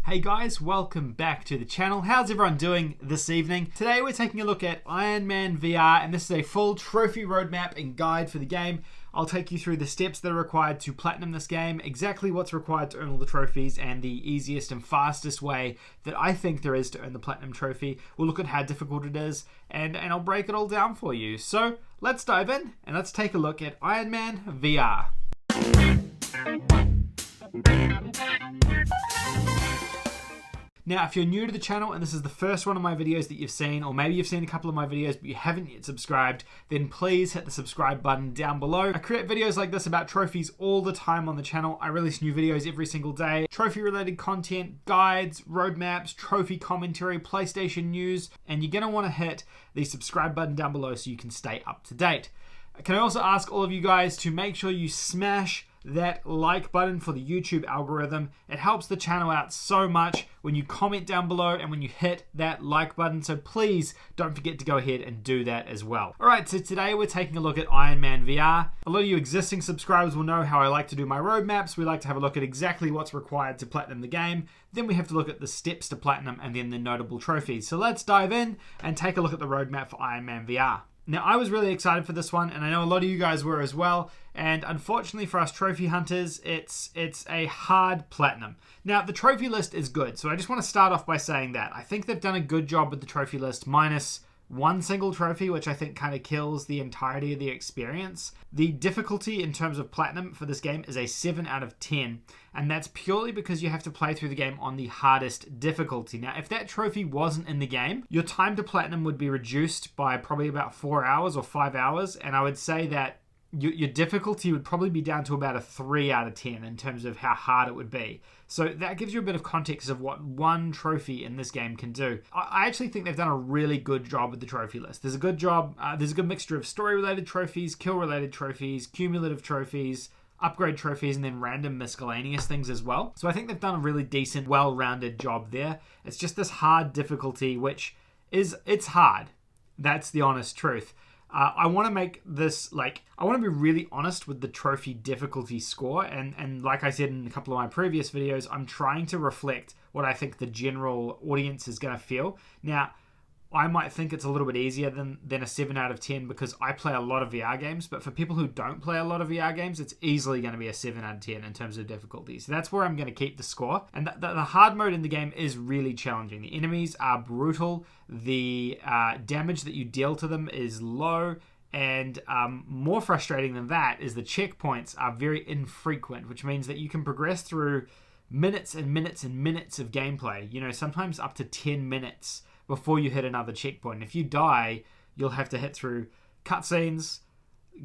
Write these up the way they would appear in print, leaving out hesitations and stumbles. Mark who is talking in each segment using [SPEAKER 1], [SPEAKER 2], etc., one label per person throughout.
[SPEAKER 1] Hey guys, welcome back to the channel. How's everyone doing this evening? Today we're taking a look at Iron Man VR, and this is a full trophy roadmap and guide for the game. I'll take you through the steps that are required to platinum this game, exactly what's required to earn all the trophies, and the easiest and fastest way that I think there is to earn the platinum trophy. We'll look at how difficult it is, and I'll break it all down for you. So let's dive in, and let's take a look at Iron Man VR. Now, if you're new to the channel and this is the first one of my videos that you've seen, or maybe you've seen a couple of my videos but you haven't yet subscribed, then please hit the subscribe button down below. I create videos like this about trophies all the time on the channel. I release new videos every single day. Trophy related content, guides, roadmaps, trophy commentary, PlayStation news, and you're going to want to hit the subscribe button down below so you can stay up to date. Can I also ask all of you guys to make sure you smash that like button for the YouTube algorithm. It helps the channel out so much when you comment down below and when you hit that like button, so please don't forget to go ahead and do that as well. Alright, so today we're taking a look at Iron Man VR. A lot of you existing subscribers will know how I like to do my roadmaps. We like to have a look at exactly what's required to platinum the game. Then we have to look at the steps to platinum and then the notable trophies. So let's dive in and take a look at the roadmap for Iron Man VR. Now, I was really excited for this one, and I know a lot of you guys were as well, and unfortunately for us trophy hunters, it's a hard platinum. Now, the trophy list is good, so I just want to start off by saying that. I think they've done a good job with the trophy list, minus one single trophy, which I think kind of kills the entirety of the experience. The difficulty in terms of platinum for this game is a 7 out of 10, and that's purely because you have to play through the game on the hardest difficulty. Now, if that trophy wasn't in the game, your time to platinum would be reduced by probably about 4 hours or 5 hours, and I would say that your difficulty would probably be down to about a 3 out of 10 in terms of how hard it would be. So that gives you a bit of context of what one trophy in this game can do. I actually think they've done a really good job with the trophy list. There's a good job, there's a good mixture of story-related trophies, kill-related trophies, cumulative trophies, upgrade trophies, and then random miscellaneous things as well. So I think they've done a really decent, well-rounded job there. It's just this hard difficulty, which it's hard. That's the honest truth. I want to make this, I want to be really honest with the trophy difficulty score, and like I said in a couple of my previous videos, I'm trying to reflect what I think the general audience is going to feel. Now, I might think it's a little bit easier than a 7 out of 10 because I play a lot of VR games, but for people who don't play a lot of VR games, it's easily going to be a 7 out of 10 in terms of difficulty. So that's where I'm going to keep the score. And the hard mode in the game is really challenging. The enemies are brutal. The damage that you deal to them is low. And more frustrating than that is the checkpoints are very infrequent, which means that you can progress through minutes and minutes and minutes of gameplay. You know, sometimes up to 10 minutes before you hit another checkpoint. If you die, you'll have to hit through cutscenes,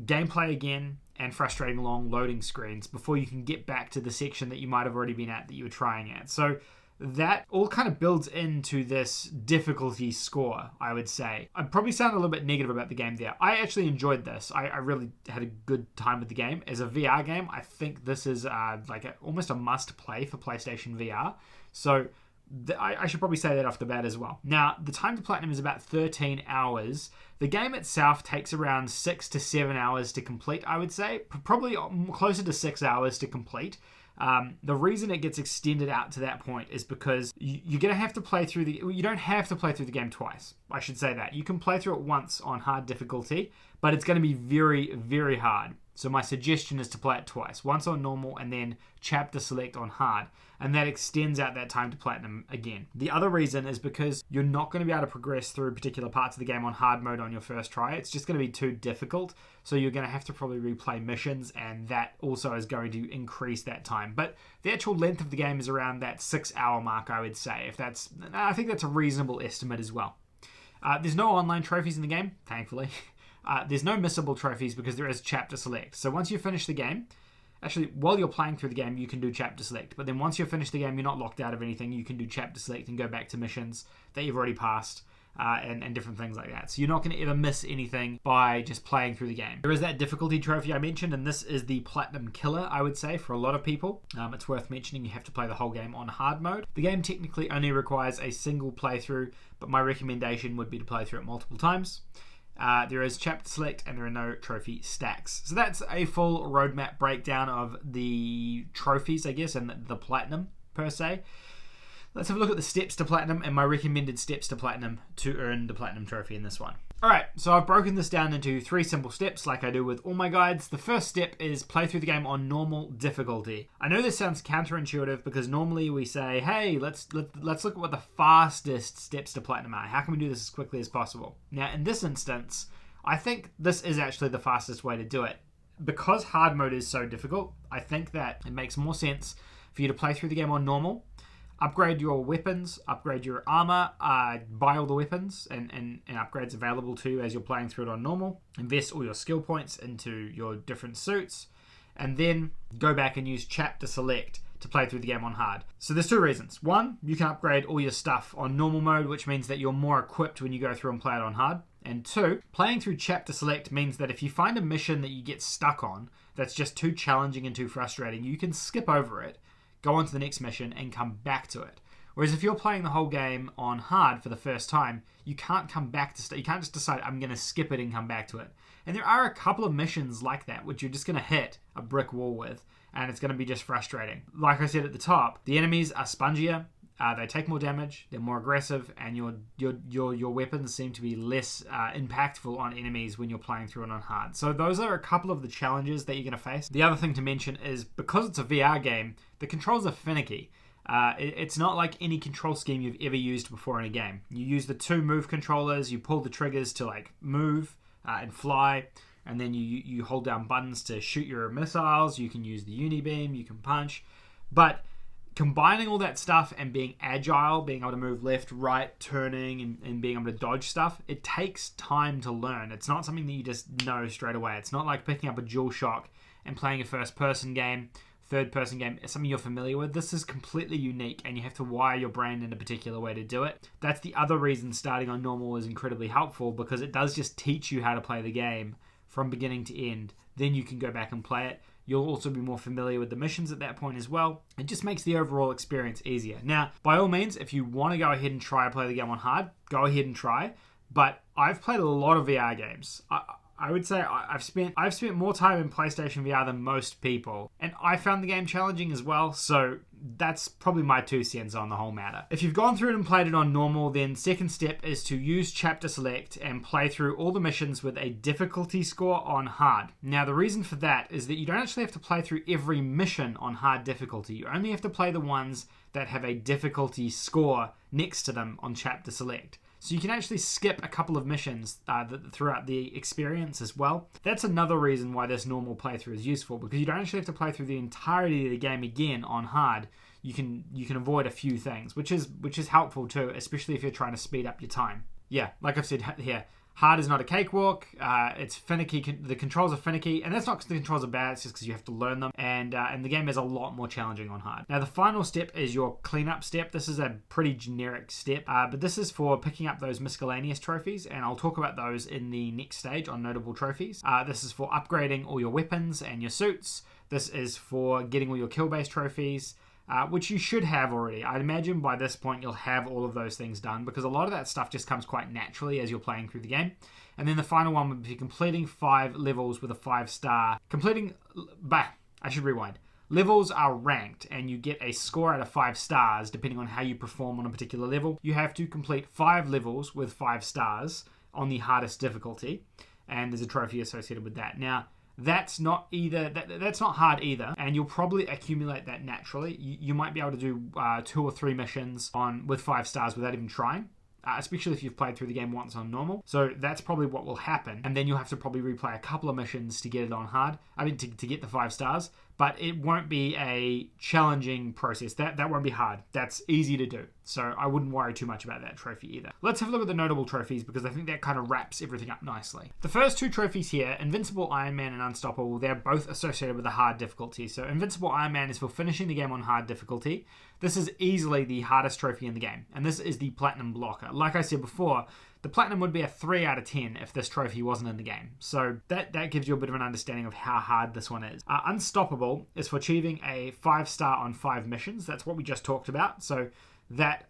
[SPEAKER 1] gameplay again, and frustrating long loading screens before you can get back to the section that you might have already been at that you were trying at. So that all kind of builds into this difficulty score, I would say. I probably sound a little bit negative about the game there. I actually enjoyed this. I really had a good time with the game. As a VR game, I think this is almost a must play for PlayStation VR. So I should probably say that off the bat as well. Now, the time to platinum is about 13 hours. The game itself takes around 6 to 7 hours to complete, I would say. Probably closer to 6 hours to complete. The reason it gets extended out to that point is because you're going to have to play through you don't have to play through the game twice. I should say that. You can play through it once on hard difficulty, but it's going to be very, very hard. So my suggestion is to play it twice. Once on normal and then chapter select on hard. And that extends out that time to platinum again. The other reason is because you're not going to be able to progress through particular parts of the game on hard mode on your first try. It's just going to be too difficult. So you're going to have to probably replay missions, and that also is going to increase that time. But the actual length of the game is around that 6 hour mark, I would say. I think that's a reasonable estimate as well. There's no online trophies in the game, thankfully. There's no missable trophies because there is chapter select. So once you finish the game, actually, while you're playing through the game, you can do chapter select. But then once you've finished the game, you're not locked out of anything. You can do chapter select and go back to missions that you've already passed and different things like that. So you're not going to ever miss anything by just playing through the game. There is that difficulty trophy I mentioned, and this is the platinum killer, I would say, for a lot of people. It's worth mentioning you have to play the whole game on hard mode. The game technically only requires a single playthrough, but my recommendation would be to play through it multiple times. There is chapter select and there are no trophy stacks. So that's a full roadmap breakdown of the trophies, I guess, and the platinum per se. Let's have a look at the steps to platinum and my recommended steps to platinum to earn the platinum trophy in this one. Alright, so I've broken this down into 3 simple steps like I do with all my guides. The first step is play through the game on normal difficulty. I know this sounds counterintuitive because normally we say, hey, let's look at what the fastest steps to platinum are. How can we do this as quickly as possible? Now, in this instance, I think this is actually the fastest way to do it. Because hard mode is so difficult, I think that it makes more sense for you to play through the game on normal, upgrade your weapons, upgrade your armor, buy all the weapons and upgrades available to you as you're playing through it on normal, invest all your skill points into your different suits, and then go back and use chapter select to play through the game on hard. So there's 2 reasons. One, you can upgrade all your stuff on normal mode, which means that you're more equipped when you go through and play it on hard. And 2, playing through chapter select means that if you find a mission that you get stuck on that's just too challenging and too frustrating, you can skip over it, go on to the next mission, and come back to it. Whereas if you're playing the whole game on hard for the first time, you can't come back to you can't just decide, I'm going to skip it and come back to it. And there are a couple of missions like that, which you're just going to hit a brick wall with, and it's going to be just frustrating. Like I said at the top, the enemies are spongier, they take more damage, they're more aggressive, and your weapons seem to be less impactful on enemies when you're playing through it on hard. So those are a couple of the challenges that you're going to face. The other thing to mention is because it's a VR game, the controls are finicky. It's not like any control scheme you've ever used before in a game. You use the 2 move controllers, you pull the triggers to like move and fly, and then you hold down buttons to shoot your missiles. You can use the unibeam, you can punch, but combining all that stuff and being agile, being able to move left, right, turning, and being able to dodge stuff, it takes time to learn. It's not something that you just know straight away. It's not like picking up a DualShock and playing a first-person game, third-person game. It's something you're familiar with. This is completely unique, and you have to wire your brain in a particular way to do it. That's the other reason starting on normal is incredibly helpful, because it does just teach you how to play the game from beginning to end. Then you can go back and play it. You'll also be more familiar with the missions at that point as well. It just makes the overall experience easier. Now, by all means, if you want to go ahead and try to play the game on hard, go ahead and try. But I've played a lot of VR games. I would say I've spent more time in PlayStation VR than most people, and I found the game challenging as well, so that's probably my 2 cents on the whole matter. If you've gone through it and played it on normal, then second step is to use chapter select and play through all the missions with a difficulty score on hard. Now, the reason for that is that you don't actually have to play through every mission on hard difficulty. You only have to play the ones that have a difficulty score next to them on chapter select. So you can actually skip a couple of missions throughout the experience as well. That's another reason why this normal playthrough is useful, because you don't actually have to play through the entirety of the game again on hard. You can avoid a few things, which is helpful too, especially if you're trying to speed up your time. Yeah, like I've said here, hard is not a cakewalk. It's finicky. The controls are finicky, and that's not because the controls are bad. It's just because you have to learn them, and the game is a lot more challenging on hard. Now, the final step is your cleanup step. This is a pretty generic step, but this is for picking up those miscellaneous trophies, and I'll talk about those in the next stage on notable trophies. This is for upgrading all your weapons and your suits. This is for getting all your kill-based trophies, which you should have already. I'd imagine by this point you'll have all of those things done, because a lot of that stuff just comes quite naturally as you're playing through the game. And then the final one would be completing 5 levels with a 5-star. I should rewind. Levels are ranked, and you get a score out of 5 stars depending on how you perform on a particular level. You have to complete 5 levels with 5 stars on the hardest difficulty, and there's a trophy associated with that. Now, that's not hard either, and you'll probably accumulate that naturally. You might be able to do 2 or 3 missions with 5 stars without even trying, especially if you've played through the game once on normal. So that's probably what will happen, and then you'll have to probably replay a couple of missions to get it on hard. To get the 5 stars, but it won't be a challenging process. That won't be hard. That's easy to do. So I wouldn't worry too much about that trophy either. Let's have a look at the notable trophies, because I think that kind of wraps everything up nicely. The first 2 trophies here, Invincible, Iron Man, and Unstoppable, they're both associated with a hard difficulty. So Invincible Iron Man is for finishing the game on hard difficulty. This is easily the hardest trophy in the game, and this is the Platinum blocker. Like I said before, the Platinum would be a 3 out of 10 if this trophy wasn't in the game. So that gives you a bit of an understanding of how hard this one is. Unstoppable is for achieving a 5-star on 5 missions. That's what we just talked about. So that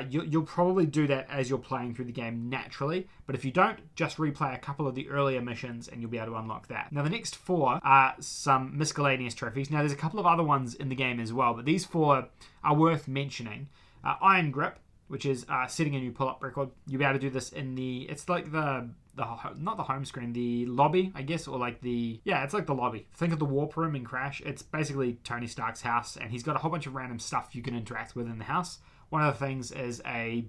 [SPEAKER 1] you'll probably do that as you're playing through the game naturally. But if you don't, just replay a couple of the earlier missions and you'll be able to unlock that. Now, the next 4 are some miscellaneous trophies. Now, there's a couple of other ones in the game as well, but these 4 are worth mentioning. Iron Grip, which is setting a new pull-up record. You'll be able to do this in it's like the not the home screen, the lobby, I guess, or like it's like the lobby. Think of the warp room in Crash. It's basically Tony Stark's house, and he's got a whole bunch of random stuff you can interact with in the house. One of the things is a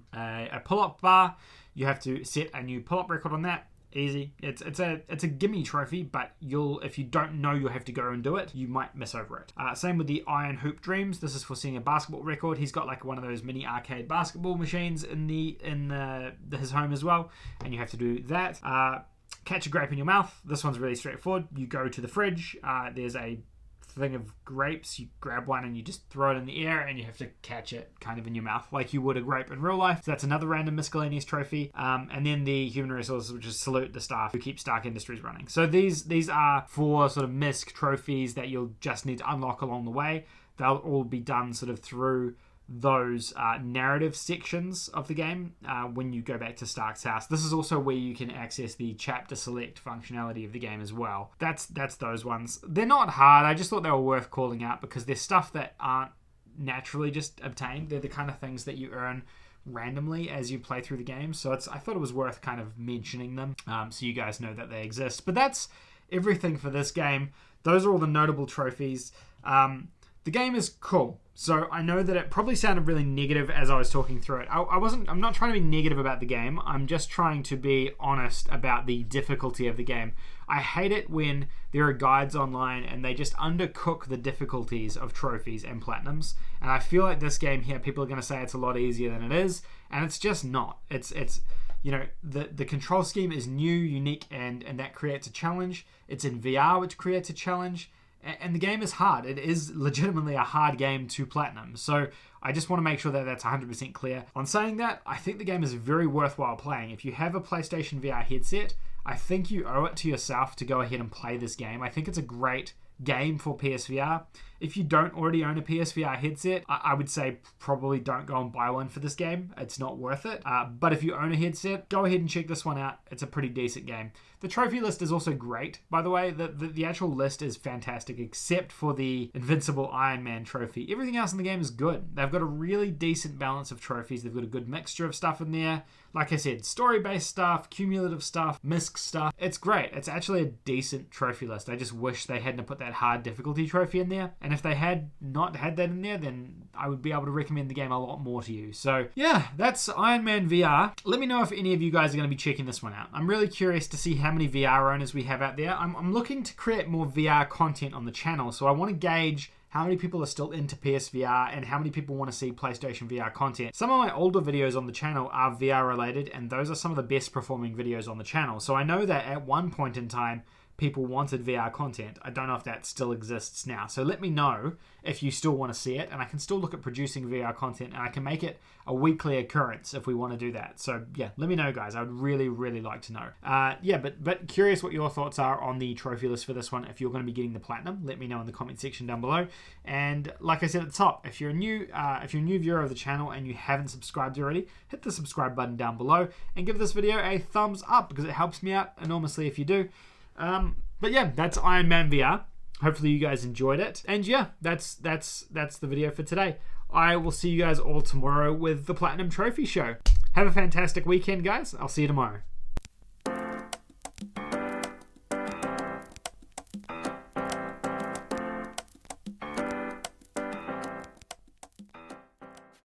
[SPEAKER 1] pull-up bar. You have to set a new pull-up record on that. Easy. It's a gimme trophy, but if you don't know you'll have to go and do it, you might miss over it. Same with the Iron Hoop Dreams. This is for setting a basketball record. He's got like one of those mini arcade basketball machines in his home as well, and you have to do that. Catch a grape in your mouth. This one's really straightforward. You go to the fridge. There's a thing of grapes. You grab one and you just throw it in the air, and you have to catch it kind of in your mouth like you would a grape in real life. So that's another random miscellaneous trophy. And then the human resources, which is salute the staff who keep Stark Industries running. So these are 4 sort of misc trophies that you'll just need to unlock along the way. They'll all be done sort of through those narrative sections of the game when you go back to Stark's house. This is also where you can access the chapter select functionality of the game as well. That's those ones. They're not hard. I just thought they were worth calling out because they're stuff that aren't naturally just obtained. They're the kind of things that you earn randomly as you play through the game. So I thought it was worth kind of mentioning them so you guys know that they exist. But that's everything for this game. Those are all the notable trophies. The game is cool. So I know that it probably sounded really negative as I was talking through it. I'm not trying to be negative about the game. I'm just trying to be honest about the difficulty of the game. I hate it when there are guides online and they just undercook the difficulties of trophies and platinums. And I feel like this game here, people are going to say it's a lot easier than it is, and it's just not. It's the control scheme is new, unique, and that creates a challenge. It's in VR, which creates a challenge. And the game is hard. It is legitimately a hard game to platinum. So I just want to make sure that that's 100% clear. On saying that, I think the game is very worthwhile playing. If you have a PlayStation VR headset, I think you owe it to yourself to go ahead and play this game. I think it's a great game for PSVR. If you don't already own a PSVR headset, I would say probably don't go and buy one for this game. It's not worth it. But if you own a headset, go ahead and check this one out. It's a pretty decent game. The trophy list is also great, by the way. The actual list is fantastic, except for the Invincible Iron Man trophy. Everything else in the game is good. They've got a really decent balance of trophies. They've got a good mixture of stuff in there. Like I said, story-based stuff, cumulative stuff, misc stuff. It's great. It's actually a decent trophy list. I just wish they hadn't put that hard difficulty trophy in there. And if they had not had that in there, then I would be able to recommend the game a lot more to you. So yeah, that's Iron Man VR. Let me know if any of you guys are going to be checking this one out. I'm really curious to see how many VR owners we have out there. I'm looking to create more VR content on the channel, so I want to gauge how many people are still into PSVR and how many people want to see PlayStation VR content. Some of my older videos on the channel are VR related, and those are some of the best performing videos on the channel. So I know that at one point in time, people wanted VR content. I don't know if that still exists now. So let me know if you still want to see it, and I can still look at producing VR content, and I can make it a weekly occurrence if we want to do that. So yeah, let me know, guys. I would really, really like to know. But curious what your thoughts are on the trophy list for this one. If you're going to be getting the platinum, let me know in the comment section down below. And like I said at the top, if you're a new viewer of the channel and you haven't subscribed already, hit the subscribe button down below and give this video a thumbs up because it helps me out enormously if you do. But yeah, that's Iron Man VR. Hopefully you guys enjoyed it. And yeah, that's the video for today. I will see you guys all tomorrow with the Platinum Trophy Show. Have a fantastic weekend, guys. I'll see you tomorrow.